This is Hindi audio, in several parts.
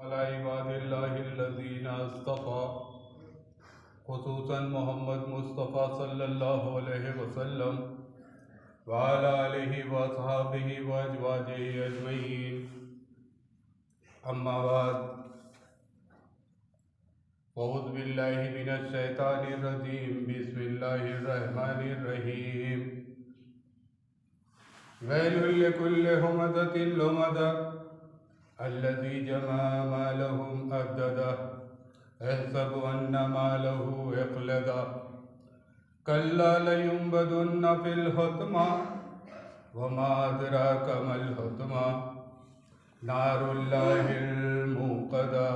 अला इबादिल्लाहिल्लज़ीना इस्तफ़ा खुसूसन मोहम्मद मुस्तफ़ा सल्लल्लाहु अलैहि वसल्लम व अला आलिहि व अस्हाबिहि व अज़वाजिहि अजमईन। अम्मा बाद अऊज़ु बिल्लाहि मिनश शैतानिर रजीम। बिस्मिल्लाहिर रहमानिर रहीम। वैलुल लिकुल्लि हुमज़तिन लुमज़ah अल्लज़ी जमा मालहु अद्ददह यहसबु अन्ना मालहु अख़लदह कल्ला लयुंबदुन्ना फ़िल हुतमा वमा अदराका मल हुतमा नारुल्लाहिल मूक़दा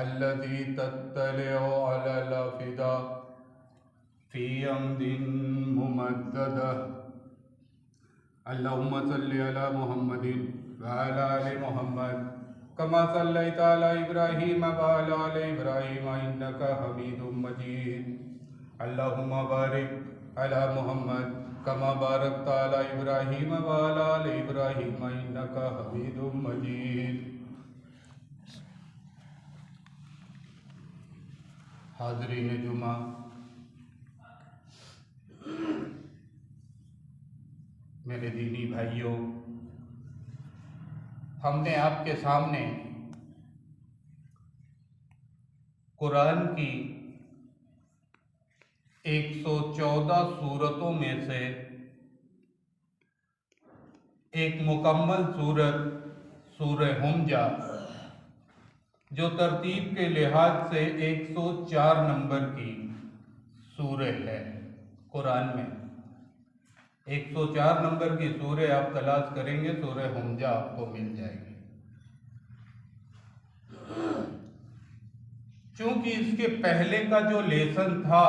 अल्लज़ी तत्तलिउ अलल अफ़िदा फ़ी अमदिन मुमद्ददा। अल्लाहुम्मा सल्लि अला मुहम्मदिन व अला आलि मुहम्मद कमा सल्लैता अला इब्राहीम व अला आलि इब्राहीम इन्नका हमीदुम मजीद। अल्लाहुम्मा बारिक अला मुहम्मद कमा बारकता अला इब्राहीम व अला आलि इब्राहीम इन्नका हमीदुम मजीद। हाज़रीन जुमा, मेरे दीनी भाइयों, हमने आपके सामने कुरान की 114 सूरतों में से एक मुकम्मल सूरत सूरह हुमज़ा, जो तरतीब के लिहाज से 104 नंबर की सूरह है। कुरान में 104 नंबर की सूरह आप तलाश करेंगे, सूरह हुमज़ा आपको मिल जाएगी। चूंकि इसके पहले का जो लेसन था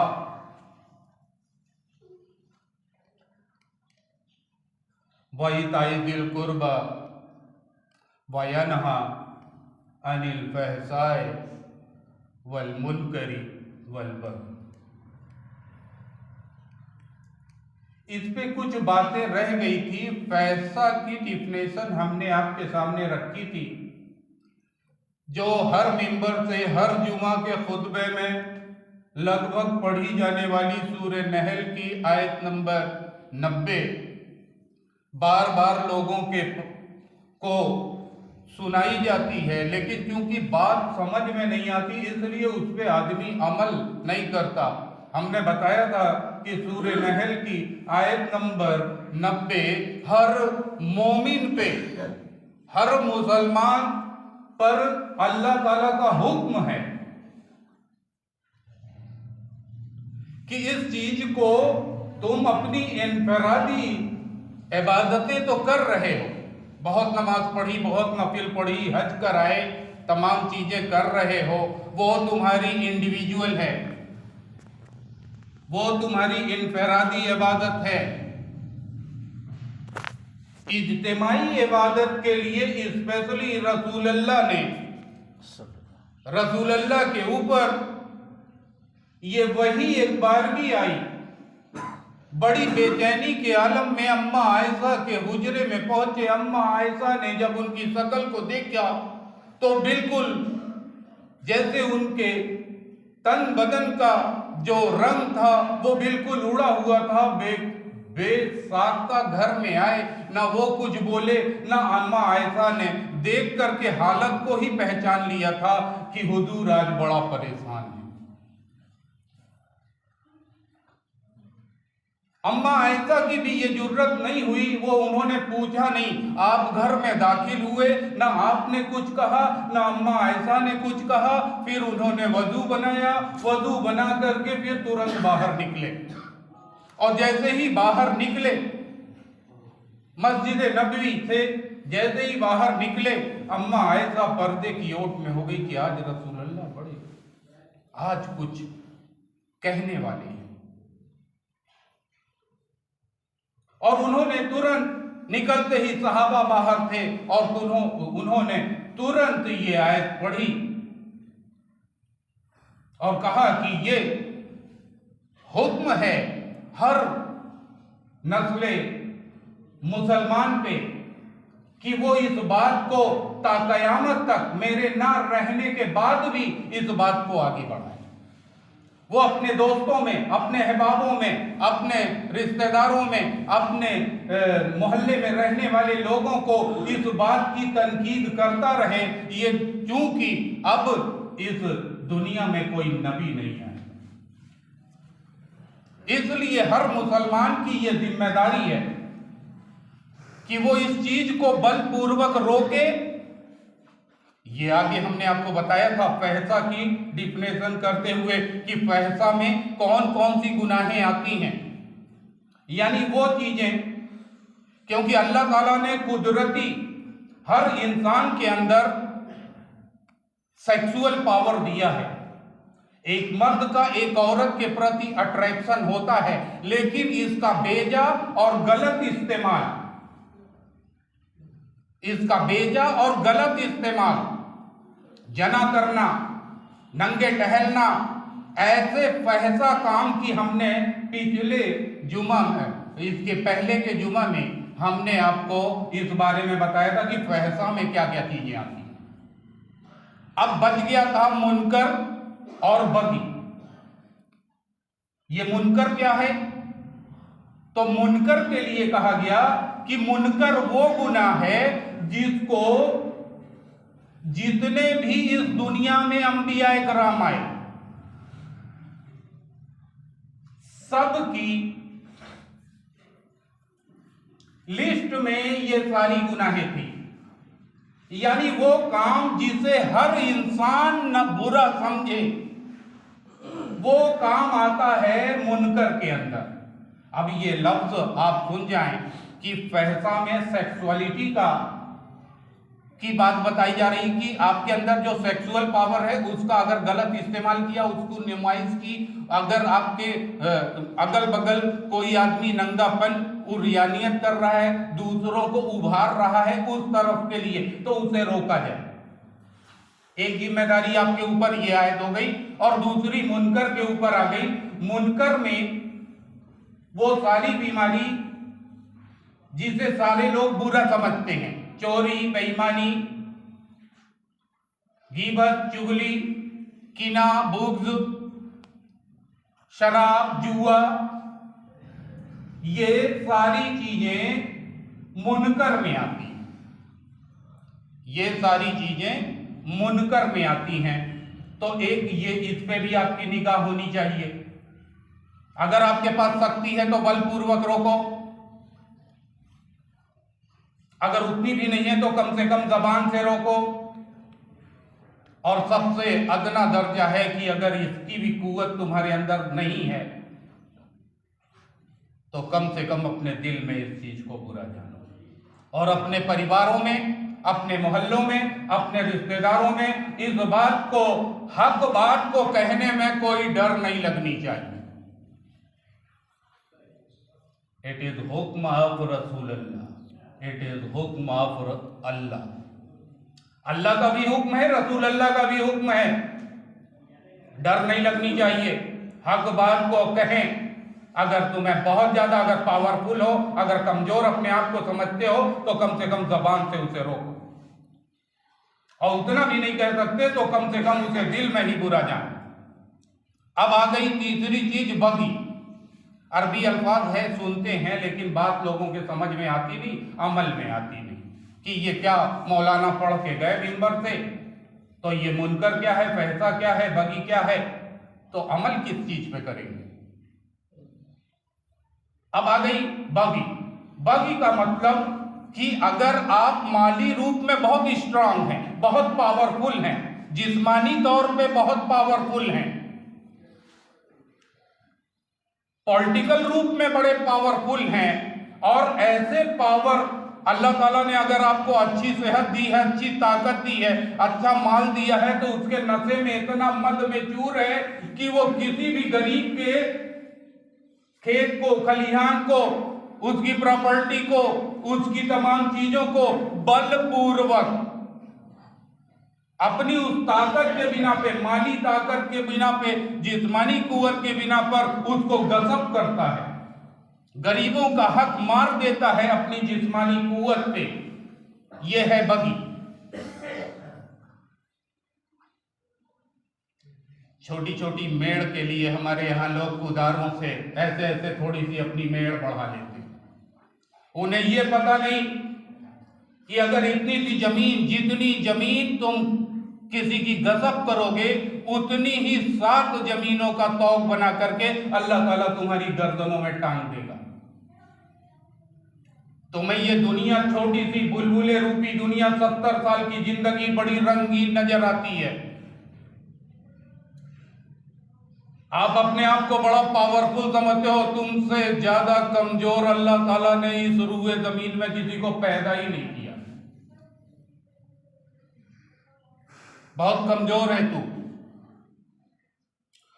वइताई दिल कुर्बा वयनहा अनिल फहशाए वल मुनकरी वल बग़ी, इस पे कुछ बातें रह गई थी। फैसा की डिफिनेशन हमने आपके सामने रखी थी, जो हर मिंबर से हर जुमा के खुतबे में लगभग पढ़ी जाने वाली सूरह नहल की आयत नंबर 90 बार बार लोगों को सुनाई जाती है, लेकिन क्योंकि बात समझ में नहीं आती इसलिए उस पर आदमी अमल नहीं करता। हमने बताया था कि सूरह नहल की आयत नंबर 90 हर मोमिन पे, हर मुसलमान पर अल्लाह ताला का हुक्म है कि इस चीज को तुम अपनी इनफरादी इबादतें तो कर रहे हो, बहुत नमाज पढ़ी, बहुत नफिल पढ़ी, हज कराए, तमाम चीजें कर रहे हो, वो तुम्हारी इंडिविजुअल है, वो तुम्हारी इनफरादी इबादत है। इज्तिमाई इबादत के लिए स्पेशली रसूलुल्लाह के ऊपर ये वही एक बार भी आई। बड़ी बेचैनी के आलम में अम्मा आयशा के हुजरे में पहुंचे। अम्मा आयशा ने जब उनकी शक्ल को देखा तो बिल्कुल जैसे उनके तन बदन का जो रंग था वो बिल्कुल उड़ा हुआ था। बेसाख्ता घर में आए, ना वो कुछ बोले, ना अम्मा आयशा ने देख करके हालत को ही पहचान लिया था कि हुजूर आज बड़ा परेशान है। अम्मा आयशा की भी ये जुर्रत नहीं हुई, वो उन्होंने पूछा नहीं। आप घर में दाखिल हुए, ना आपने कुछ कहा, ना अम्मा आयशा ने कुछ कहा। फिर उन्होंने वजू बनाया, वजू बना करके फिर तुरंत बाहर निकले, और जैसे ही बाहर निकले मस्जिद नबवी से जैसे ही बाहर निकले, अम्मा आयशा पर्दे की ओट में हो गई कि आज रसूलुल्लाह बड़े आज कुछ कहने वाले हैं। और उन्होंने तुरंत निकलते ही, सहाबा बाहर थे और उन्होंने तुरंत ये आयत पढ़ी और कहा कि ये हुक्म है हर नस्ले मुसलमान पे कि वो इस बात को क़यामत तक मेरे ना रहने के बाद भी इस बात को आगे बढ़ाए। वो अपने दोस्तों में, अपने अहबाबों में, अपने रिश्तेदारों में, अपने मोहल्ले में रहने वाले लोगों को इस बात की तनकीद करता रहे, ये क्योंकि अब इस दुनिया में कोई नबी नहीं है। इसलिए हर मुसलमान की ये जिम्मेदारी है कि वो इस चीज को बलपूर्वक रोके। ये आगे हमने आपको बताया था फहशा की डिफिनेशन करते हुए कि फहशा में कौन कौन सी गुनाहें आती हैं, यानी वो चीजें, क्योंकि अल्लाह ताला ने कुदरती हर इंसान के अंदर सेक्सुअल पावर दिया है। एक मर्द का एक औरत के प्रति अट्रैक्शन होता है, लेकिन इसका बेजा और गलत इस्तेमाल, जना करना, नंगे टहलना, ऐसे फहशा काम की हमने पिछले जुमा में, इसके पहले के जुमा में हमने आपको इस बारे में बताया था कि फहशा में क्या क्या चीजें आती हैं। अब बच गया था मुनकर और बगी। ये मुनकर क्या है? तो मुनकर के लिए कहा गया कि मुनकर वो गुनाह है जिसको जितने भी इस दुनिया में अंबिया कराम आए सबकी लिस्ट में ये सारी गुनाहें थी, यानी वो काम जिसे हर इंसान न बुरा समझे, वो काम आता है मुनकर के अंदर। अब ये लफ्ज आप सुन जाएं कि फहशा में सेक्सुअलिटी की बात बताई जा रही कि आपके अंदर जो सेक्सुअल पावर है उसका अगर गलत इस्तेमाल किया, उसको नुमाइश की, अगर आपके अगल बगल कोई आदमी नंगापन उरियानियत कर रहा है, दूसरों को उभार रहा है उस तरफ के लिए, तो उसे रोका जाए। एक जिम्मेदारी आपके ऊपर ये आयत हो गई और दूसरी मुनकर के ऊपर आ गई। मुनकर में वो सारी बीमारी जिसे सारे लोग बुरा समझते हैं, चोरी, बेईमानी, गीबत, चुगली, किना, बुग़्ज़, शराब, जुआ, ये सारी चीजें मुनकर में आती हैं। ये सारी चीजें मुनकर में आती हैं। तो एक ये इस पे भी आपकी निगाह होनी चाहिए। अगर आपके पास शक्ति है तो बलपूर्वक रोको, अगर उतनी भी नहीं है तो कम से कम जबान से रोको, और सबसे अदना दर्जा है कि अगर इसकी भी कुव्वत तुम्हारे अंदर नहीं है तो कम से कम अपने दिल में इस चीज को बुरा जानो, और अपने परिवारों में, अपने मोहल्लों में, अपने रिश्तेदारों में इस बात को, हक बात को कहने में कोई डर नहीं लगनी चाहिए। इट इज हुक्म ऑफ रसूल अल्लाह, इट इज हुक्म ऑफ अल्लाह। अल्लाह का भी हुक्म है, रसूल अल्लाह का भी हुक्म है। डर नहीं लगनी चाहिए, हक बात को कहें। अगर तुम्हें बहुत ज्यादा अगर पावरफुल हो, अगर कमजोर अपने आप को समझते हो तो कम से कम जबान से उसे रोको, और उतना भी नहीं कह सकते तो कम से कम उसे दिल में ही बुरा जाने। अब आ गई तीसरी चीज, बगी। अरबी अल्फाज है, सुनते हैं, लेकिन बात लोगों के समझ में आती नहीं, अमल में आती नहीं कि ये क्या मौलाना पढ़ के गए मिंबर से, तो ये मुनकर क्या है, फहशा क्या है, बगी क्या है, तो अमल किस चीज पे करेंगे। अब आ गई बगी। बगी का मतलब कि अगर आप माली रूप में बहुत स्ट्रांग हैं, बहुत पावरफुल हैं, जिस्मानी तौर पे बहुत पावरफुल हैं, पॉलिटिकल रूप में बड़े पावरफुल हैं, और ऐसे पावर अल्लाह ताला ने अगर आपको अच्छी सेहत दी है, अच्छी ताकत दी है, अच्छा माल दिया है, तो उसके नशे में इतना मद में चूर है कि वो किसी भी गरीब के खेत को, खलिहान को, उसकी प्रॉपर्टी को, उसकी तमाम चीजों को बलपूर्वक अपनी उस ताकत के बिना पे, माली ताकत के बिना पे, जिस्मानी कुव्वत के बिना पर उसको गजब करता है, गरीबों का हक मार देता है अपनी जिस्मानी कुव्वत पे। ये है बगी। छोटी छोटी मेड़ के लिए हमारे यहाँ लोग कुदारों से ऐसे ऐसे थोड़ी सी अपनी मेड़ बढ़ा लेते हैं। उन्हें ये पता नहीं कि अगर इतनी सी जमीन, जितनी जमीन तुम किसी की गजब करोगे, उतनी ही 7 जमीनों का तौक बना करके अल्लाह ताला तुम्हारी गर्दनों में टांग देगा। तुम्हें ये दुनिया, छोटी सी बुलबुले रूपी दुनिया, 70 साल की जिंदगी बड़ी रंगीन नजर आती है। आप अपने आप को बड़ा पावरफुल समझते हो, तुमसे ज्यादा कमजोर अल्लाह ताला ने इस रूए जमीन में किसी को पैदा ही नहीं किया। बहुत कमजोर है तू,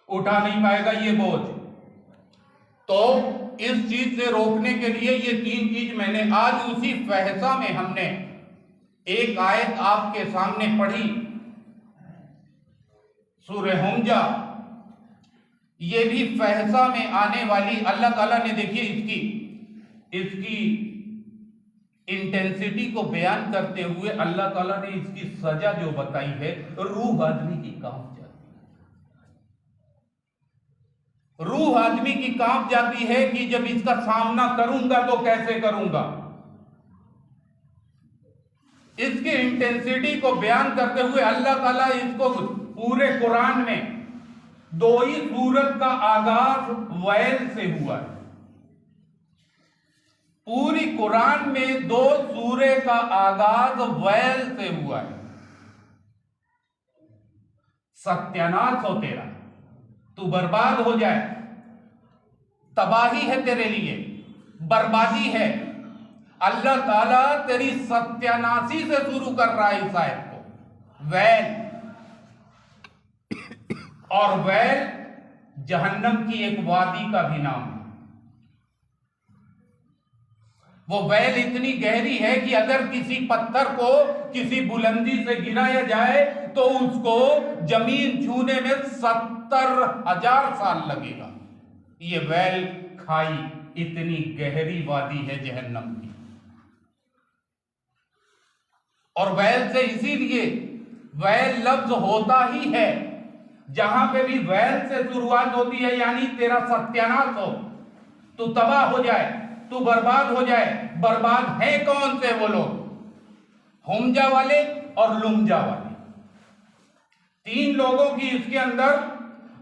उठा नहीं पाएगा ये बोझ। तो इस चीज से रोकने के लिए ये 3 चीज मैंने आज उसी फहसा में हमने एक आयत आपके सामने पढ़ी, सूरह हुमजा। ये भी फहसा में आने वाली, अल्लाह ताला ने देखिए इसकी इंटेंसिटी को बयान करते हुए अल्लाह ताला ने इसकी सजा जो बताई है, रूह आदमी की कांप जाती है। रूह आदमी की कांप जाती है कि जब इसका सामना करूंगा तो कैसे करूंगा। इसकी इंटेंसिटी को बयान करते हुए अल्लाह ताला इसको पूरे कुरान में 2 ही सूरत का आगाज वैल से हुआ है। पूरी कुरान में 2 सूरे का आगाज वैल से हुआ है। सत्यानाश हो तेरा, तू बर्बाद हो जाए, तबाही है तेरे लिए, बर्बादी है। अल्लाह ताला तेरी सत्यानाशी से शुरू कर रहा है इस आयत को। वैल, और वैल जहन्नम की एक वादी का भी नाम है। वो वैल इतनी गहरी है कि अगर किसी पत्थर को किसी बुलंदी से गिराया जाए तो उसको जमीन छूने में 70,000 साल लगेगा। ये वैल खाई इतनी गहरी वादी है जहन्नम की। और वैल से इसीलिए वैल लफ्ज होता ही है, जहां पे भी वैल से शुरुआत होती है यानी तेरा सत्यानाश हो, तू तबाह हो जाए, तू बर्बाद हो जाए। बर्बाद है कौन से वो लोग? हुमजा वाले और लुमजा वाले। 3 लोगों की इसके अंदर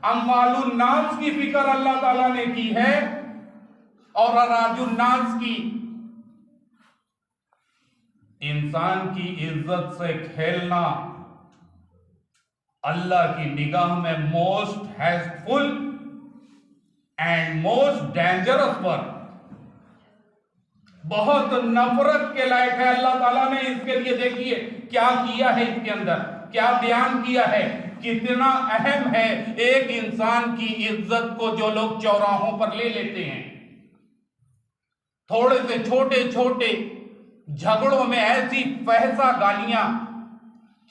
अम्वालुन नास की फिक्र अल्लाह ताला ने की है और अराजुन नास की। इंसान की इज्जत से खेलना अल्लाह की निगाह में most hateful and most dangerous work, बहुत नफरत के लायक है। अल्लाह ताला ने इसके लिए देखिए क्या किया है, इसके अंदर क्या बयान किया है, कितना अहम है। एक इंसान की इज्जत को जो लोग चौराहों पर ले लेते हैं, थोड़े से छोटे छोटे झगड़ों में ऐसी फहसा गालियां,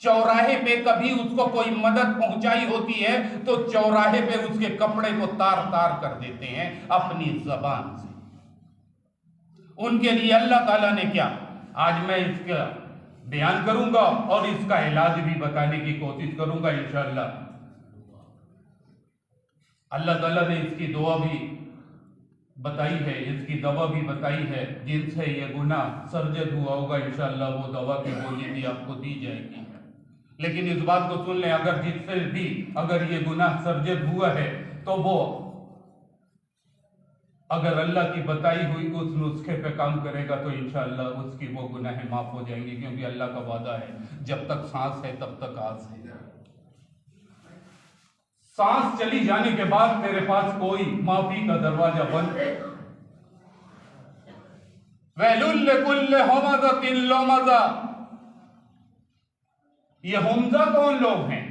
चौराहे पे कभी उसको कोई मदद पहुंचाई होती है तो चौराहे पे उसके कपड़े को तार तार कर देते हैं अपनी जबान से। उनके लिए अल्लाह ताला ने क्या, आज मैं इसका बयान करूंगा और इसका इलाज भी बताने की कोशिश करूंगा इंशाअल्लाह। अल्लाह ताला ने इसकी दुआ भी बताई है, इसकी दवा भी बताई है। जिनसे ये गुनाह सर्जत हुआ होगा इंशाअल्लाह वो दवा की गोली भी आपको दी जाएगी। लेकिन इस बात को सुन लें, अगर जिससे भी अगर ये गुनाह सर्जत हुआ है तो वो अगर अल्लाह की बताई हुई उस नुस्खे पे काम करेगा तो इंशाअल्लाह उसकी वो गुनाहें माफ हो जाएंगी, क्योंकि अल्लाह का वादा है जब तक सांस है तब तक आस है। सांस चली जाने के बाद तेरे पास कोई माफी का दरवाजा बंद है। वैलुल कुल्ल हुमज़तिन लुमज़ा। ये हुमजा कौन लोग हैं?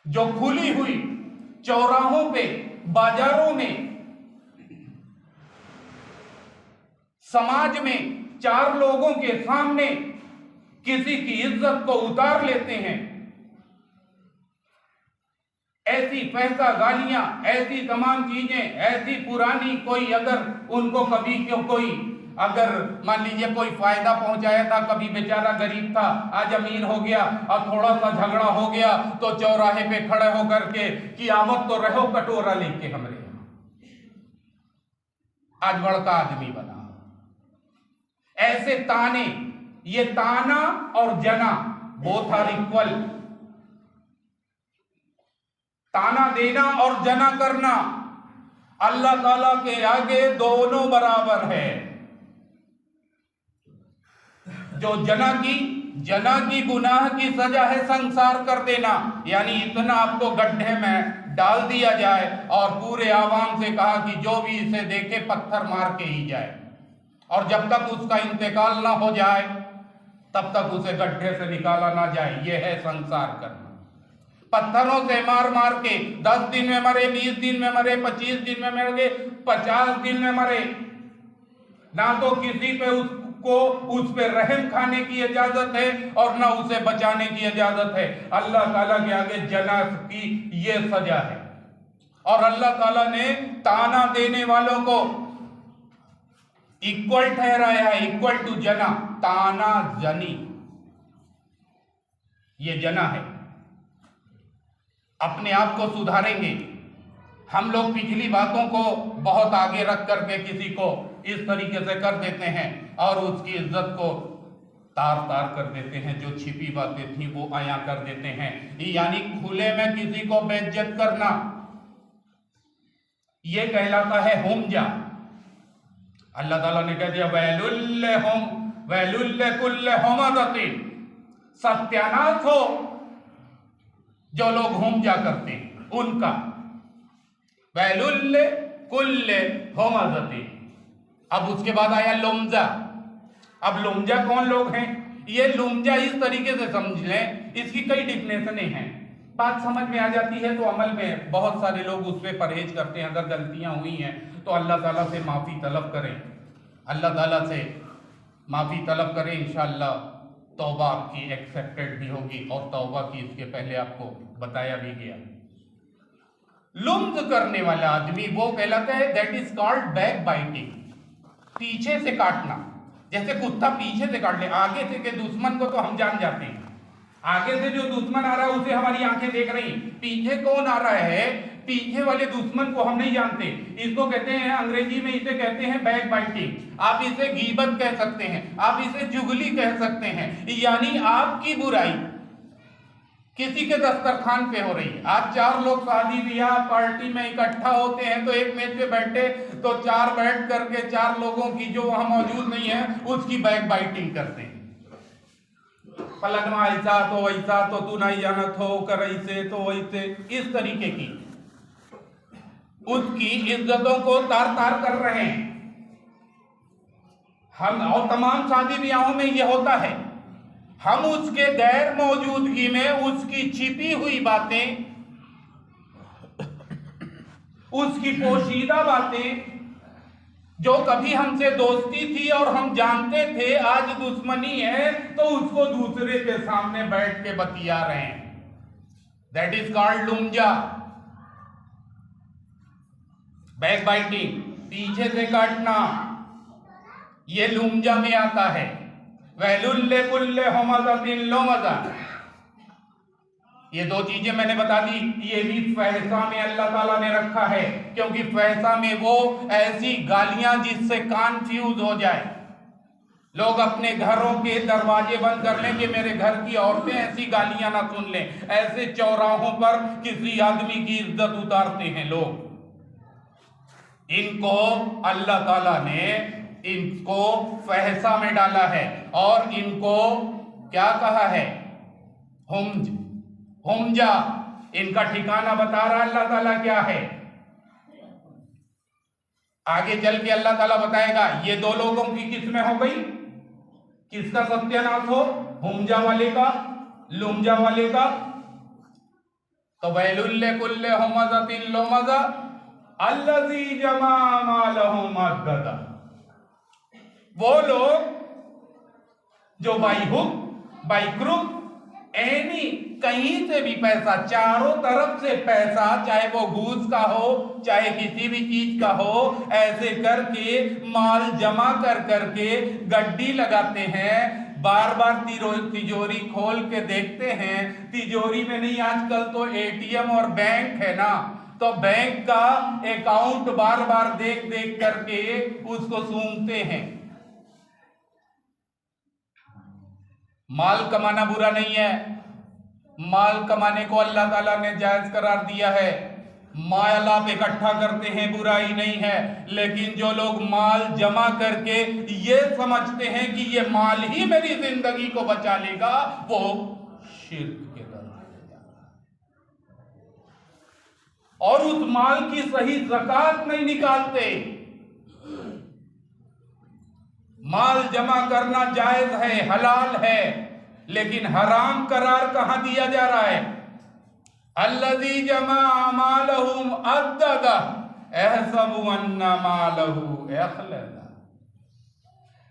जो खुली हुई चौराहों पे, बाजारों में, समाज में 4 लोगों के सामने किसी की इज्जत को उतार लेते हैं। ऐसी फहसा गालियां, ऐसी तमाम चीजें, ऐसी पुरानी कोई अगर उनको कभी कोई अगर मान लीजिए कोई फायदा पहुंचाया था, कभी बेचारा गरीब था, आज अमीर हो गया, और थोड़ा सा झगड़ा हो गया तो चौराहे पे खड़े होकर के कि आवत तो रहो कटोरा लेके हमरे यहाँ, आज बड़का आदमी बना। ऐसे ताने, ये ताना और जना बोथ आर इक्वल। ताना देना और जना करना अल्लाह ताला के आगे दोनों बराबर है। जो जना की गुनाह की सजा है संसार कर देना, यानी इतना आपको गड्ढे में डाल दिया जाए और पूरे आवाम से कहा कि जो भी इसे देखे पत्थर मार के ही जाए, और जब तक उसका इंतकाल ना हो जाए तब तक उसे गड्ढे से निकाला ना जाए। यह है संसार करना। पत्थरों से मार मार के 10 दिन में मरे, 20 दिन में मरे, 25 दिन में मरे, 50 दिन में मरे, ना तो किसी पे उसको उस पे रहम खाने की इजाजत है और ना उसे बचाने की इजाजत है। अल्लाह ताला के आगे जना की ये सजा है। और अल्लाह ताला ने ताना देने वालों को इक्वल ठहराया है, इक्वल टू जना। ताना जनी, ये जना है। अपने आप को सुधारेंगे। हम लोग पिछली बातों को बहुत आगे रख करके किसी को इस तरीके से कर देते हैं और उसकी इज्जत को तार तार कर देते हैं। जो छिपी बातें थी वो आया कर देते हैं, यानी खुले में किसी को बेइज्जत करना, ये कहलाता है हुमजा। अल्लाह ताला ने कह दिया वैलुल कुल्ले हुमज़तिन, सत्यानाश हो जो लोग हुमजा करते हैं उनका। वैलुल कुल्ले हुमज़तिन। अब उसके बाद आया लुमजा। अब लुमजा कौन लोग हैं? ये लुमजा इस तरीके से समझ लें, इसकी कई डिफिनेशनें हैं। बात समझ में आ जाती है तो अमल में बहुत सारे लोग उस पर परहेज करते हैं। अगर गलतियां हुई हैं तो अल्लाह ताला से माफ़ी तलब करें, अल्लाह ताला से माफ़ी तलब करें। इंशाअल्लाह तौबा आपकी एक्सेप्टेड भी होगी, और तौबा की इसके पहले आपको बताया भी गया। लुम्ज करने वाला आदमी वो कहलाता है, that is called back biting, पीछे से काटना। जैसे कुत्ता पीछे से काट ले, आगे से के दुश्मन को तो हम जान जाते हैं, आगे से जो दुश्मन आ रहा है उसे हमारी आंखें देख रही, पीछे कौन आ रहा है, पीछे वाले दुश्मन को हम नहीं जानते। इसको कहते हैं, अंग्रेजी में इसे कहते हैं बैक बाइटिंग। आप इसे गीबत कह सकते हैं, आप इसे जुगली कह सकते हैं, यानी आपकी बुराई किसी के दस्तरखान पे हो रही है। आज 4 लोग शादी ब्याह पार्टी में इकट्ठा होते हैं तो एक मेज पे बैठे तो 4 बैठ करके 4 लोगों की जो वहां मौजूद नहीं है उसकी बैक बाइटिंग करते हैं। पलटवा ऐसा तो वैसा, तो तू नहीं जानत हो, कर ऐसे तो वैसे, इस तरीके की उसकी इज्जतों को तार तार कर रहे हैं हम। और तमाम शादी ब्याहों में यह होता है, हम उसके गैर मौजूदगी में उसकी छिपी हुई बातें, उसकी पोशीदा बातें, जो कभी हमसे दोस्ती थी और हम जानते थे आज दुश्मनी है, तो उसको दूसरे के सामने बैठ के बतिया रहे हैं। दैट इज कॉल्ड लुमजा, बैक बाइटिंग, पीछे से काटना, ये लुमजा में आता है। वैलुल्ले कुल्ले हुमज़तिन लुमज़ा, ये 2 चीजें मैंने बता दी। ये भी फहसा में अल्लाह ताला ने रखा है, क्योंकि फहसा में वो ऐसी गालियां जिससे कान फ्यूज हो जाए, लोग अपने घरों के दरवाजे बंद कर लें कि मेरे घर की औरतें ऐसी गालियां ना सुन लें। ऐसे चौराहों पर किसी आदमी की इज्जत उतारते हैं लोग। इनको अल्लाह ताला ने इनको फहसा में डाला है और इनको क्या कहा है? हुमजा। इनका ठिकाना बता रहा अल्लाह ताला क्या है। आगे चल के अल्लाह ताला बताएगा ये 2 लोगों की किस्में हो गई, किसका सत्यानाश हो, हुमजा वाले का, लुमजा वाले का। तो वैलुल्ले कुल्ले हुमज़तिन लुमज़ा अल्लज़ी जमा मालहु मद्ददा, वो लोग जो by hook, by crook, any कहीं से भी पैसा, चारों तरफ से पैसा, चाहे वो घूस का हो चाहे किसी भी चीज का हो, ऐसे करके माल जमा कर करके गड्डी लगाते हैं। बार बार तिजोरी खोल के देखते हैं, तिजोरी में नहीं, आजकल तो एटीएम और बैंक है ना, तो बैंक का अकाउंट बार बार देख देख करके उसको सूंघते हैं। माल कमाना बुरा नहीं है, माल कमाने को अल्लाह ताला ने जायज करार दिया है। माल आप इकट्ठा करते हैं, बुराई नहीं है, लेकिन जो लोग माल जमा करके ये समझते हैं कि ये माल ही मेरी जिंदगी को बचा लेगा, वो शिर्क के दरवाजे जा रहा है। और उस माल की सही ज़कात नहीं निकालते। माल जमा करना जायज है, हलाल है, लेकिन हराम करार कहां दिया जा रहा है? अल्लज़ी जमा मालहुम अद्ददा एहसबु अन्ना मालहु अखलदा।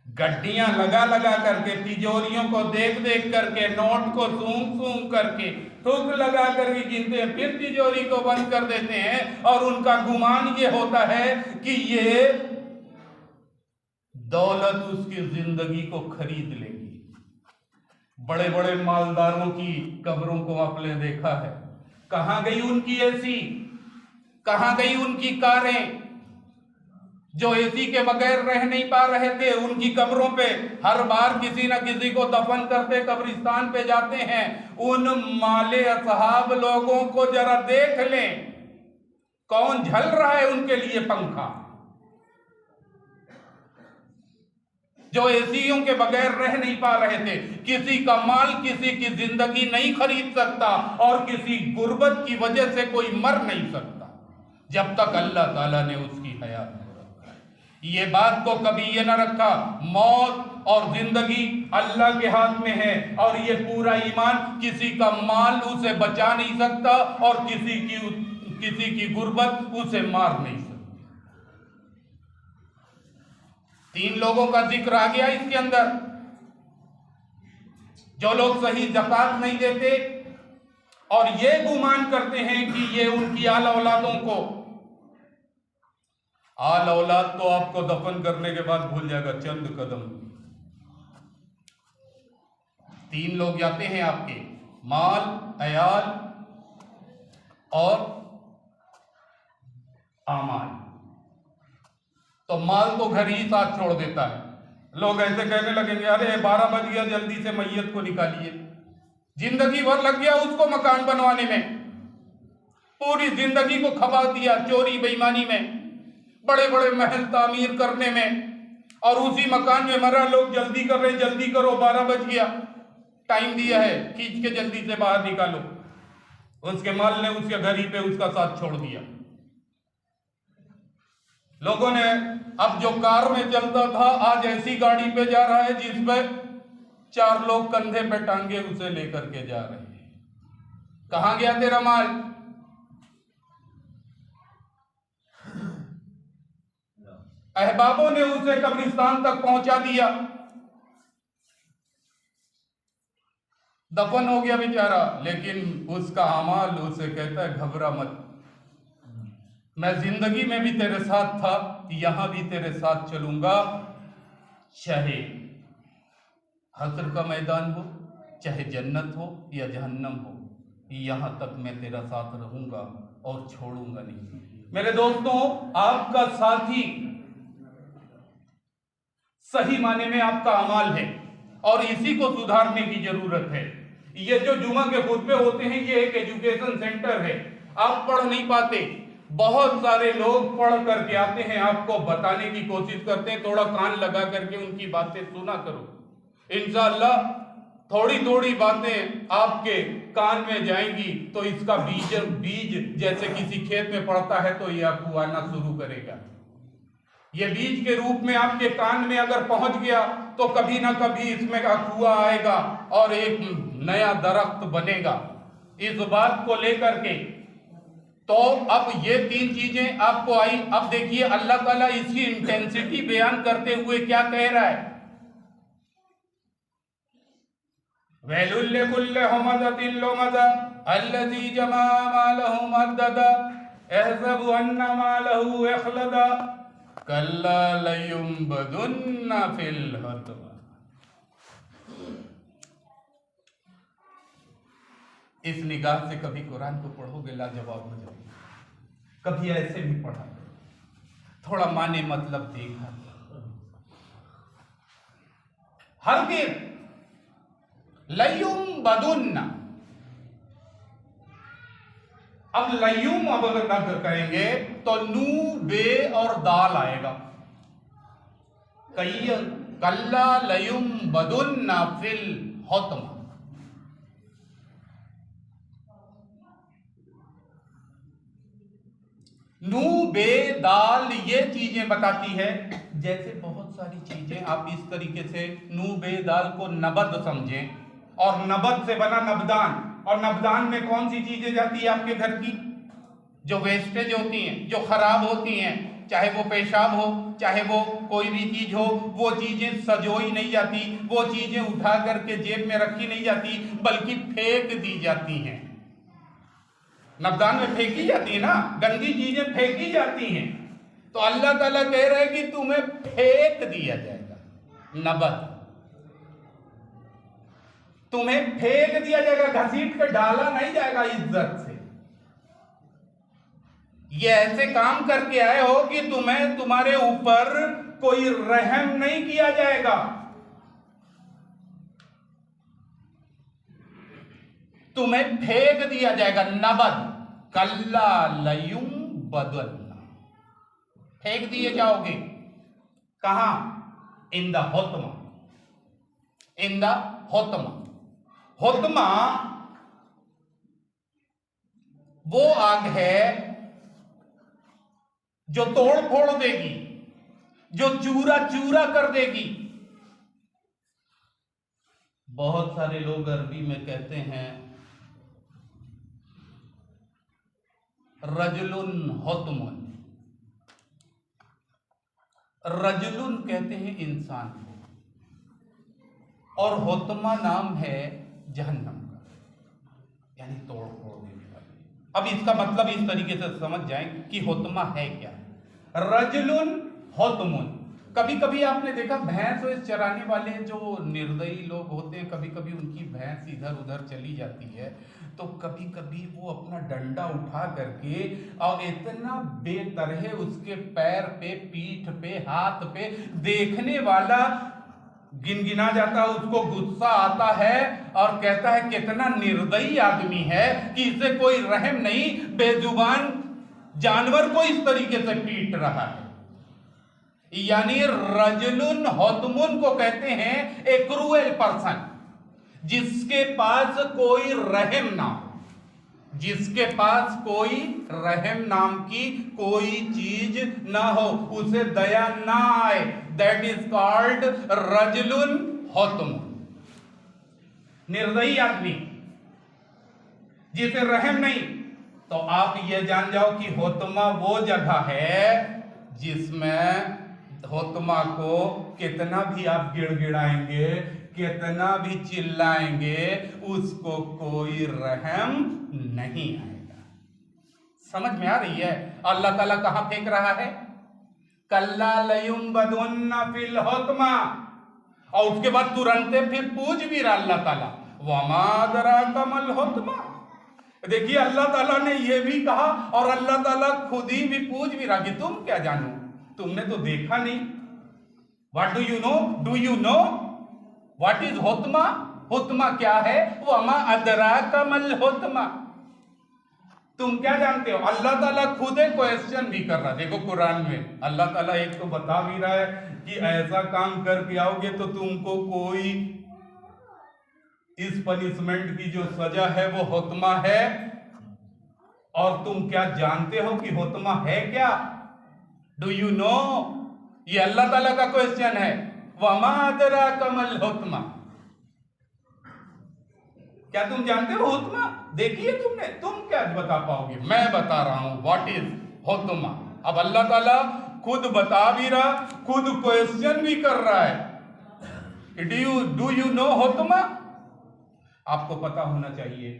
गड्डियां लगा लगा करके, तिजोरियों को देख देख करके, नोट को सूंघ सूंघ करके, थूक लगा करके गिनते हैं, फिर तिजोरी को बंद कर देते हैं और उनका गुमान ये होता है कि ये दौलत उसकी जिंदगी को खरीद लेगी। बड़े बड़े मालदारों की कब्रों को आपने देखा है, कहां गई उनकी एसी, कहां गई उनकी कारें? जो एसी के बगैर रह नहीं पा रहे थे, उनकी कब्रों पे हर बार किसी न किसी को दफन करते कब्रिस्तान पे जाते हैं। उन माले असहाब लोगों को जरा देख लें, कौन झल रहा है उनके लिए पंखा? जो एसीओं के बगैर रह नहीं पा रहे थे। किसी का माल किसी की जिंदगी नहीं खरीद सकता, और किसी गुर्बत की वजह से कोई मर नहीं सकता जब तक अल्लाह ताला ने उसकी हयात को रखा। ये बात को कभी ये ना रखा, मौत और जिंदगी अल्लाह के हाथ में है, और ये पूरा ईमान, किसी का माल उसे बचा नहीं सकता और किसी की गुर्बत उसे मार नहीं सकती। 3 लोगों का जिक्र आ गया इसके अंदर। जो लोग सही ज़कात नहीं देते और ये गुमान करते हैं कि ये उनकी आल औलादों को, आल औलाद तो आपको दफन करने के बाद भूल जाएगा चंद कदम। 3 लोग जाते हैं आपके, माल, अयाल और आमाल। तो माल तो घर ही साथ छोड़ देता है। लोग ऐसे कहने लगेंगे, अरे 12 बज गया, जल्दी से मैयत को निकालिए। जिंदगी भर लग गया उसको मकान बनवाने में, पूरी जिंदगी को खपा दिया चोरी बेईमानी में, बड़े बड़े महल तामीर करने में, और उसी मकान में मरा। लोग जल्दी कर रहे, जल्दी करो, 12 बज गया, टाइम दिया है, खींच के जल्दी से बाहर निकालो। उसके माल ने उसके घर ही पे उसका साथ छोड़ दिया। लोगों ने, अब जो कार में चलता था आज ऐसी गाड़ी पे जा रहा है जिस पे 4 लोग कंधे पे टांगे उसे लेकर के जा रहे हैं। कहां गया तेरा माल? अहबाबों ने उसे कब्रिस्तान तक पहुंचा दिया, दफन हो गया बेचारा। लेकिन उसका अमाल उसे कहता है, घबरा मत, मैं जिंदगी में भी तेरे साथ था, यहां भी तेरे साथ चलूंगा, चाहे हश्र का मैदान हो, चाहे जन्नत हो या जहन्नम हो, यहां तक मैं तेरा साथ रहूंगा और छोड़ूंगा नहीं। मेरे दोस्तों, आपका साथी सही माने में आपका अमाल है, और इसी को सुधारने की जरूरत है। ये जो जुमा के खुतबे होते हैं, ये एक एजुकेशन सेंटर है। आप पढ़ नहीं पाते, बहुत सारे लोग पढ़ करके आते हैं, आपको बताने की कोशिश करते हैं, थोड़ा कान लगा करके उनकी बातें सुना करो। इंशाअल्लाह थोड़ी थोड़ी बातें आपके कान में जाएंगी तो इसका बीज जैसे किसी खेत में पड़ता है तो ये आपको आना शुरू करेगा। ये बीज के रूप में आपके कान में अगर पहुंच गया तो कभी ना कभी इसमें अखुआ आएगा और एक नया दरख्त बनेगा। इस बात को लेकर के तो अब ये 3 चीजें आपको आई। अब देखिए अल्लाह ताला इसकी इंटेंसिटी बयान करते हुए क्या कह रहा है। वैलुल लिकुल्लि हुमज़तिन लुमज़ा अल्लज़ी जमा मालहु मद्ददा यहज़बु अन्ना मालहु अख़लदा कल्ला लयुंबदुन्ना फिल हतमा। इस निगाह से कभी कुरान को पढ़ोगे लाजवाब हो जाओगे। कभी ऐसे भी पढ़ा, थोड़ा माने मतलब देखा। हरगिज़ लयुंबदुन्ना, अब लयूम अब अगर कहेंगे तो नू बे और दाल आएगा। कल्ला लयुंबदुन्ना फिल हुतमा। नू बे दाल ये चीजें बताती है, जैसे बहुत सारी चीजें आप इस तरीके से नू बे दाल को नबद समझें, और नबद से बना नबदान, और नबदान में कौन सी चीजें जाती है आपके घर की, जो वेस्टेज होती हैं, जो खराब होती हैं, चाहे वो पेशाब हो, चाहे वो कोई भी चीज हो, वो चीजें सजोई नहीं जाती, वो चीजें उठा करके जेब में रखी नहीं जाती, बल्कि फेंक दी जाती हैं। नबदान में फेंकी जाती है ना, गंदी चीजें फेंकी जाती हैं। तो अल्लाह ताला कह रहे हैं कि तुम्हें फेंक दिया जाएगा, नबद तुम्हें फेंक दिया जाएगा, घसीट के डाला नहीं जाएगा इज्जत से। ये ऐसे काम करके आए हो कि तुम्हें तुम्हारे ऊपर कोई रहम नहीं किया जाएगा। तुम्हें फेंक दिया जाएगा, नबद कल्ला लयुंबदुन्ना, फेंक दिए जाओगे। कहां? In the हुतमा, in the हुतमा। हुतमा वो आग है जो तोड़ फोड़ देगी, जो चूरा चूरा कर देगी। बहुत सारे लोग अरबी में कहते हैं रजुलुन हुतमुन, रजुलुन कहते हैं इंसान को, और हुतमा नाम है जहन्नम का, यानी तोड़ फोड़ देने वाली। अब इसका मतलब इस तरीके से समझ जाएं कि हुतमा है क्या। रजुलुन हुतमुन, कभी कभी आपने देखा भैंस चराने वाले जो निर्दयी लोग होते हैं, कभी कभी उनकी भैंस इधर उधर चली जाती है, तो कभी कभी वो अपना डंडा उठा करके और इतना बेतरह उसके पैर पे, पीठ पे, हाथ पे, देखने वाला गिनगिना जाता है, उसको गुस्सा आता है और कहता है कितना निर्दयी आदमी है कि इसे कोई रहम नहीं, बेजुबान जानवर को इस तरीके से पीट रहा है। यानी रजुलुन हुतमुन को कहते हैं ए क्रूएल पर्सन, जिसके पास कोई रहम ना हो, जिसके पास कोई रहम नाम की कोई चीज ना हो, उसे दया ना आए, दैट इज कॉल्ड रजुलुन हुतमुन। निर्दयी आदमी जिसे रहम नहीं। तो आप ये जान जाओ कि हुतमा वो जगह है जिसमें हुतमा को कितना भी आप गिड़गिड़ाएंगे, कितना भी चिल्लाएंगे, उसको कोई रहम नहीं आएगा। समझ में आ रही है अल्लाह ताला कहां फेंक रहा है? कल्ला लयुंबदुन्ना फिल हुतमा, और उसके बाद तुरंत फिर पूछ भी रहा अल्लाह ताला, वमा अदराका मल हुतमा। देखिए अल्लाह ताला ने यह भी कहा और अल्लाह ताला खुद ही भी पूछ भी रहा कि तुम क्या जानो, तुमने तो देखा नहीं। What do you know? Do you know what is हुतमा? हुतमा क्या है? वमा अदराका मल हुतमा, तुम क्या जानते हो? अल्लाह ताला खुद एक क्वेश्चन भी कर रहा है। देखो कुरान में अल्लाह ताला एक तो बता भी रहा है कि ऐसा काम करके आओगे तो तुमको कोई इस पनिशमेंट की जो सजा है वो हुतमा है, और तुम क्या जानते हो कि हुतमा है क्या? Do you no? ये अल्लाह ताला का क्वेश्चन है। वमा अदराका मल हुतमा, क्या तुम जानते हो हुतमा? देखिए तुमने, तुम क्या बता पाओगे? मैं बता रहा हूं व्हाट इज हुतमा। अब अल्लाह ताला खुद बता भी रहा, खुद क्वेश्चन भी कर रहा है, डू यू नो हुतमा? आपको पता होना चाहिए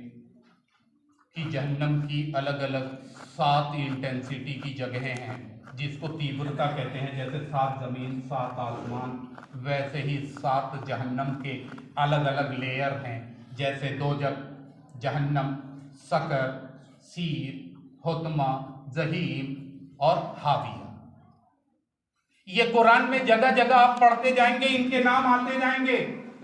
कि जहन्नम की अलग अलग 7 इंटेंसिटी की जगहें हैं, जिसको तीव्रता कहते हैं। जैसे 7 जमीन 7 आसमान, वैसे ही 7 जहन्नम के अलग अलग लेयर हैं। जैसे दोजक, जहन्नम, सकर, सीर, हुतमा, जहीम और हाविया। ये कुरान में जगह जगह आप पढ़ते जाएंगे, इनके नाम आते जाएंगे।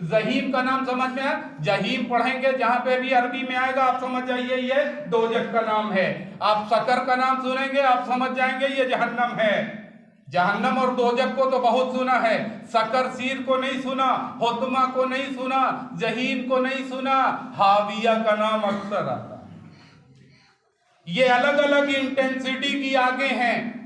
जहीम का नाम समझ में आया, जहीम पढ़ेंगे जहां पे भी अरबी में आएगा आप समझ जाइए ये दोजक का नाम है। आप सकर का नाम सुनेंगे आप समझ जाएंगे ये जहन्नम है। जहन्नम और दोजक को तो बहुत सुना है, सकर सीर को नहीं सुना, हुतमा को नहीं सुना, जहीम को नहीं सुना, हाविया का नाम अक्सर आता है। ये अलग अलग इंटेंसिटी की आगे हैं,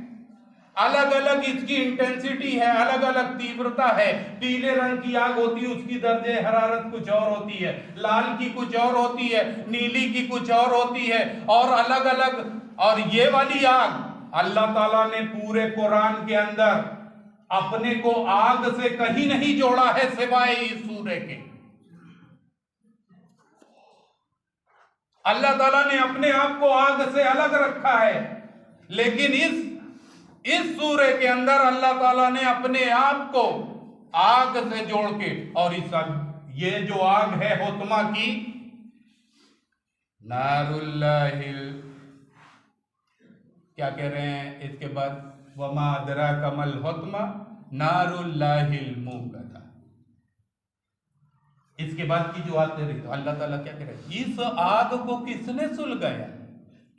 अलग अलग इसकी इंटेंसिटी है, अलग अलग तीव्रता है। पीले रंग की आग होती है, उसकी दर्जे हरारत कुछ और होती है, लाल की कुछ और होती है, नीली की कुछ और होती है, और अलग अलग। और ये वाली आग अल्लाह ताला ने पूरे कुरान के अंदर अपने को आग से कहीं नहीं जोड़ा है सिवाय इस सूरे के। अल्लाह ताला ने अपने आप को आग से अलग रखा है, लेकिन इस सूरे के अंदर अल्लाह ताला ने अपने आप को आग से जोड़ के, और ये जो आग है हुतमा की, नारुल्लाहिल, क्या कह रहे हैं इसके बाद, वमा अदरा कमल हुतमा नारुल्लाहिल मूक़दा। इसके बाद की जो आते रही तो अल्लाह ताला क्या कह रहे हैं, इस आग को किसने सुलगाया,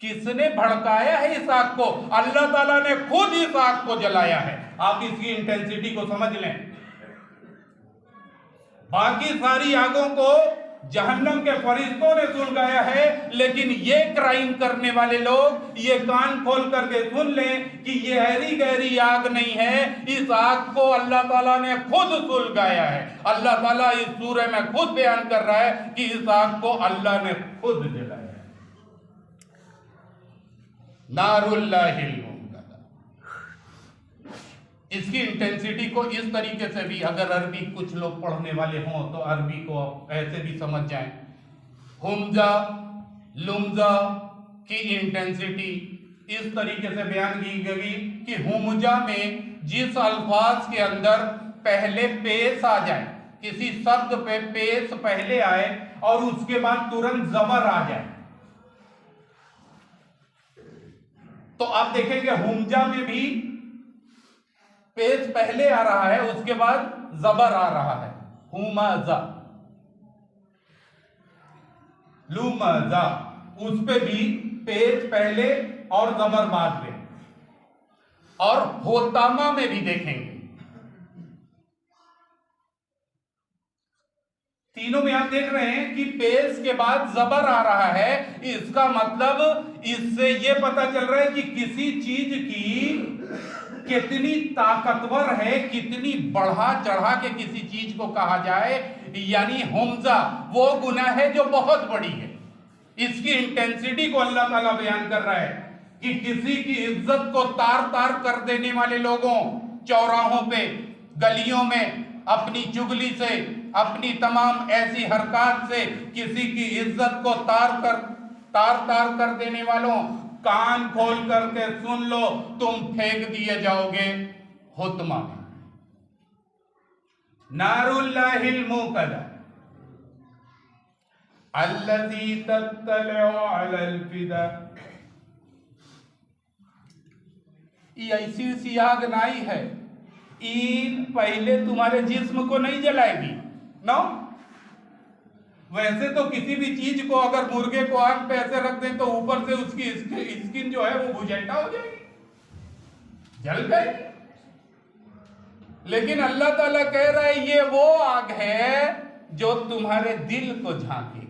किसने भड़काया है इस आग को? अल्लाह ताला ने खुद इस आग को जलाया है। आप इसकी इंटेंसिटी को समझ लें। बाकी सारी आगों को जहन्नम के फरिश्तों ने सुलगाया है, लेकिन ये क्राइम करने वाले लोग ये कान खोल करके सुन लें कि ये गहरी गहरी आग नहीं है, इस आग को अल्लाह ताला ने खुद सुलगाया है। अल्लाह ताला इस सूरे में खुद बयान कर रहा है कि इस आग को अल्लाह ने खुद जलाया है। नारुल्लाहिल मूक़दा। इसकी इंटेंसिटी को इस तरीके से भी, अगर अरबी कुछ लोग पढ़ने वाले हों तो अरबी को ऐसे भी समझ जाएं। हुमजा लुमजा की इंटेंसिटी इस तरीके से बयान की गई कि हुमजा में जिस अल्फाज के अंदर पहले पेश आ जाए, किसी शब्द पे पेश पहले आए और उसके बाद तुरंत जबर आ जाए, तो आप देखेंगे हुमजा में भी पेश पहले आ रहा है, उसके बाद जबर आ रहा है। हुमजा, लुमजा, उस पे भी पेश पहले और जबर बाद में। और होतामा में भी देखेंगे, तीनों में आप देख रहे हैं कि पेश के बाद जबर आ रहा है। इसका मतलब इससे यह पता चल रहा है कि किसी चीज की कितनी ताकतवर है, कितनी बढ़ा चढ़ा के किसी चीज को कहा जाए। यानी हुमजा वो गुनाह है जो बहुत बड़ी है। इसकी इंटेंसिटी को अल्लाह ताला बयान कर रहा है कि किसी की इज्जत को तार तार कर देने वाले लोगों, चौराहों पे, गलियों में अपनी चुगली से, अपनी तमाम ऐसी हरकत से किसी की इज्जत को तार तार कर देने वालों, कान खोल करके सुन लो, तुम फेंक दिए जाओगे हुतमा में। नारुल्लाहिल मूक़दा अल्लज़ी तत्तलउ अलल फिदा। ये ऐसी सी आग नाई है, ईद पहले तुम्हारे जिस्म को नहीं जलाएगी ना। वैसे तो किसी भी चीज को अगर मुर्गे को आग पे ऐसे रख दें तो ऊपर से उसकी स्किन जो है वो भुजैटा हो जाएगी, जल जाएगी। लेकिन अल्लाह ताला कह रहा है ये वो आग है जो तुम्हारे दिल को झांकेगी।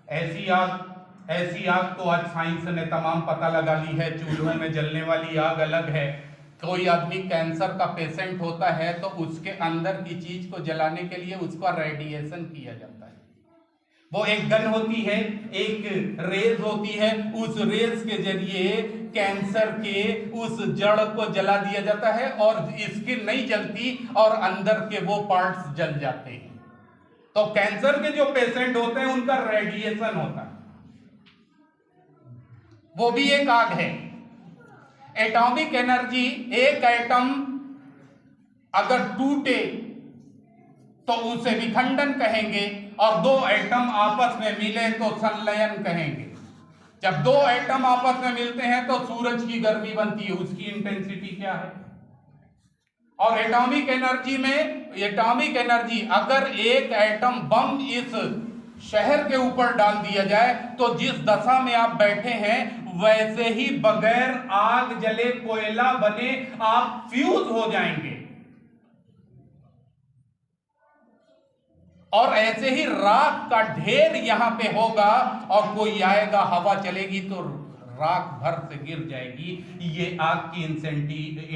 ऐसी आग तो आज साइंस ने तमाम पता लगा ली है। चूल्हों में जलने वाली आग अलग है। कोई आदमी कैंसर का पेशेंट होता है तो उसके अंदर की चीज को जलाने के लिए उसका रेडिएशन किया जाता है। वो एक गन होती है, एक रेज होती है, उस रेज के जरिए कैंसर के उस जड़ को जला दिया जाता है और स्किन नहीं जलती और अंदर के वो पार्ट्स जल जाते हैं। तो कैंसर के जो पेशेंट होते हैं उनका रेडिएशन होता है, वो भी एक आग है। एटॉमिक एनर्जी, एक एटम अगर टूटे तो उसे विखंडन कहेंगे, और दो एटम आपस में मिले तो संलयन कहेंगे। जब दो एटम आपस में मिलते हैं तो सूरज की गर्मी बनती है, उसकी इंटेंसिटी क्या है। और एटॉमिक एनर्जी में, एटॉमिक एनर्जी अगर एक एटम बम इस शहर के ऊपर डाल दिया जाए तो जिस दशा में आप बैठे हैं वैसे ही बगैर आग जले, कोयला बने आप फ्यूज हो जाएंगे। और ऐसे ही राख का ढेर यहां पे होगा और कोई आएगा, हवा चलेगी तो राख भर से गिर जाएगी। ये आग की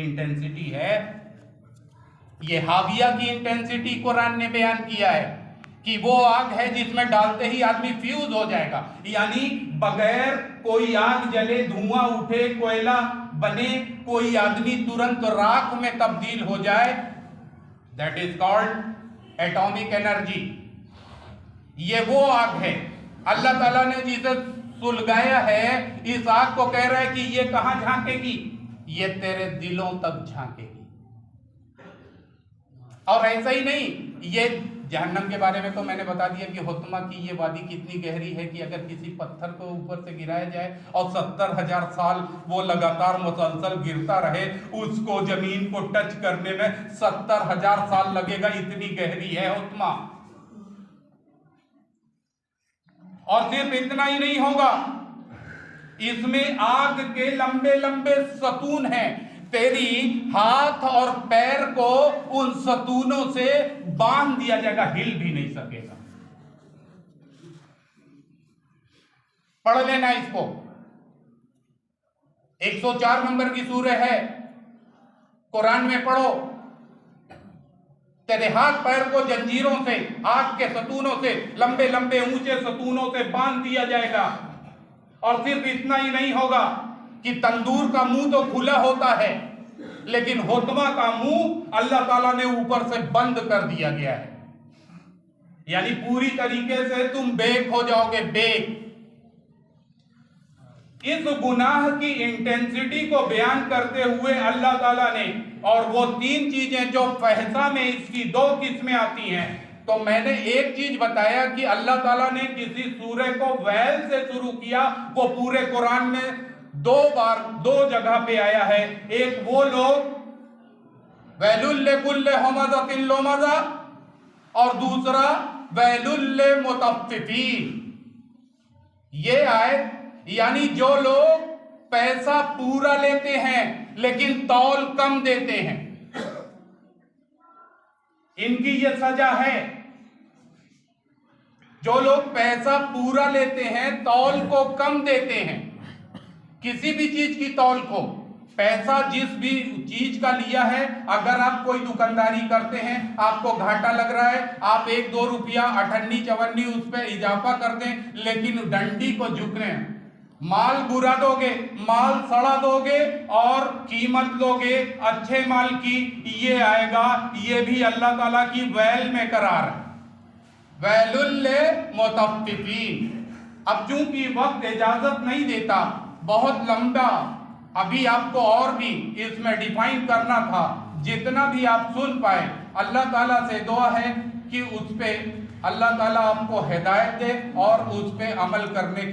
इंटेंसिटी है। ये हाविया की इंटेंसिटी कुरान ने बयान किया है कि वो आग है जिसमें डालते ही आदमी फ्यूज हो जाएगा, यानी बगैर कोई आग जले, धुआं उठे, कोयला बने, कोई आदमी तुरंत राख में तब्दील हो जाए। That is called atomic energy. ये वो आग है अल्लाह ताला ने जिसे सुलगाया है, इस आग को कह रहा है कि ये कहां झांकेगी, ये तेरे दिलों तक झांकेगी। और ऐसा ही नहीं, ये जहन्नम के बारे में तो मैंने बता दिया कि हुत्मा की ये वादी कितनी गहरी है कि अगर किसी पत्थर को ऊपर से गिराया जाए और 70,000 साल वो लगातार मुसलसल गिरता रहे, उसको जमीन को टच करने में 70,000 साल लगेगा, इतनी गहरी है हुत्मा। और सिर्फ इतना ही नहीं होगा, इसमें आग के लंबे लंबे सतून हैं। तेरी हाथ और पैर को उन सतूनों से बांध दिया जाएगा, हिल भी नहीं सकेगा। पढ़ लेना इसको, 104 नंबर की सूरह है, कुरान में पढ़ो। तेरे हाथ पैर को जंजीरों से, आग के सतूनों से, लंबे लंबे ऊंचे सतूनों से बांध दिया जाएगा। और सिर्फ इतना ही नहीं होगा कि तंदूर का मुंह तो खुला होता है, लेकिन हुत्मा का मुंह अल्लाह ताला ने ऊपर से बंद कर दिया गया है, यानी पूरी तरीके से तुम बेक हो जाओगे, बेक। इस गुनाह की इंटेंसिटी को बयान करते हुए अल्लाह ताला ने, और वो 3 चीजें जो फहसा में इसकी 2 किस्में आती हैं। तो मैंने एक चीज बताया कि अल्लाह ताला ने किसी सूरह को वैल से शुरू किया, वो पूरे कुरान में 2 बार 2 जगह पे आया है। एक वो लोग वैलुल लिकुल्लि हुमज़तिन लुमज़ा, और दूसरा वैलुल लिमुतफ्फिफीन। ये आयत यानी जो लोग पैसा पूरा लेते हैं लेकिन तौल कम देते हैं, इनकी ये सजा है। जो लोग पैसा पूरा लेते हैं, तौल को कम देते हैं, किसी भी चीज की तौल को, पैसा जिस भी चीज का लिया है, अगर आप कोई दुकानदारी करते हैं, आपको घाटा लग रहा है, आप 1-2 रुपया अठन्नी चवन्नी उस पर इजाफा कर दें, लेकिन डंडी को झुकने, माल बुरा दोगे, माल सड़ा दोगे और कीमत लोगे अच्छे माल की, ये आएगा। ये भी अल्लाह ताला की वैल में करार है, वैलुल लिमुतफ्फिफीन। अब चूंकि वक्त इजाजत नहीं देता, बहुत लंबा, अभी आपको और भी इसमें डिफाइन करना था, जितना भी आप सुन पाए, अल्लाह ताला से दुआ है कि उस पे अल्लाह ताला आपको हिदायत दे और उस पे अमल करने